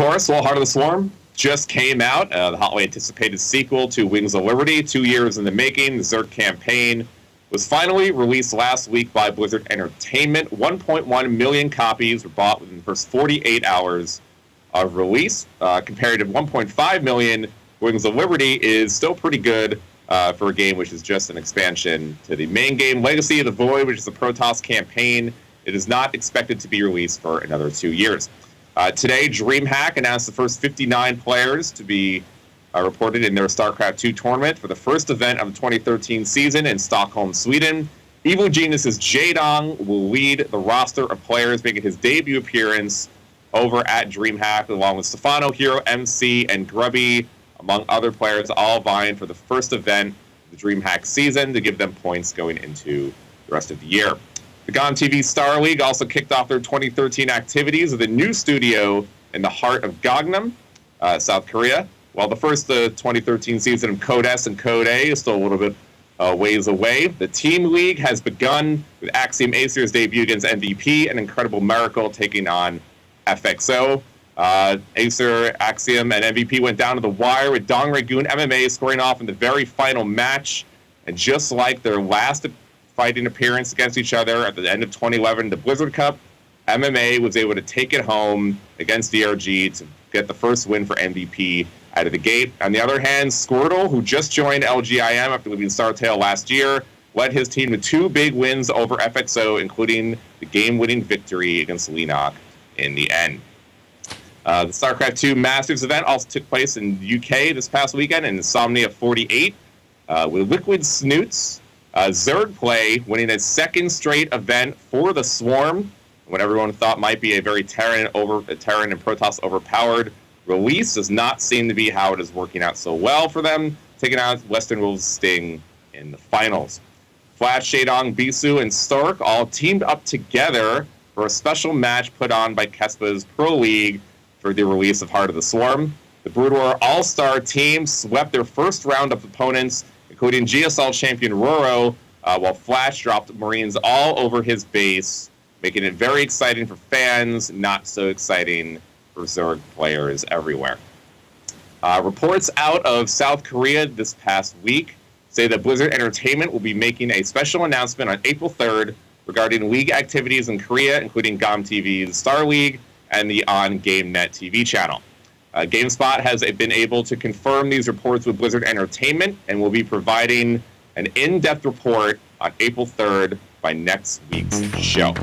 course, well, Heart of the Swarm just came out. The hotly anticipated sequel to Wings of Liberty, 2 years in the making. The Zerg campaign was finally released last week by Blizzard Entertainment. 1.1 million copies were bought within the first 48 hours of release. Compared to 1.5 million, Wings of Liberty is still pretty good for a game which is just an expansion to the main game. Legacy of the Void, which is a Protoss campaign, it is not expected to be released for another 2 years. Today, Dreamhack announced the first 59 players to be reported in their Starcraft 2 tournament for the first event of the 2013 season in Stockholm, Sweden. Evil Genius's Jaedong will lead the roster of players making his debut appearance over at Dreamhack, along with Stefano, Hero, MC, and Grubby, among other players, all vying for the first event of the Dreamhack season to give them points going into the rest of the year. The GOM TV Star League also kicked off their 2013 activities with a new studio in the heart of Gangnam, South Korea. While the first 2013 season of HoTS and Code A is still a little bit ways away, the Team League has begun with Axiom Acer's debut against MVP and Incredible Miracle taking on FXO. Acer, Axiom, and MVP went down to the wire with Dong Raegoon MMA scoring off in the very final match. And just like their last fighting appearance against each other at the end of 2011, the Blizzard Cup, MMA was able to take it home against DRG to get the first win for MVP out of the gate. On the other hand, Squirtle, who just joined LGIM after leaving Startail last year, led his team to 2 big wins over FXO, including the game-winning victory against Lenok in the end. The StarCraft 2 Masters event also took place in the UK this past weekend in Insomnia 48, with Liquid Snoots, Zerg Play winning its second straight event for the Swarm, what everyone thought might be a very Terran and Protoss overpowered release does not seem to be how it is working out so well for them, taking out Western Wolves Sting in the finals. Flash, Jaedong, Bisu, and Stark all teamed up together for a special match put on by Kespa's Pro League for the release of Heart of the Swarm. The Brood War All-Star team swept their first round of opponents, including GSL champion Roro, while Flash dropped Marines all over his base, making it very exciting for fans, not so exciting for Zerg players everywhere. Reports out of South Korea this past week say that Blizzard Entertainment will be making a special announcement on April 3rd regarding league activities in Korea, including GOM TV's Star League and the On GameNet TV channel. GameSpot has been able to confirm these reports with Blizzard Entertainment and will be providing an in-depth report on April 3rd by next week's show.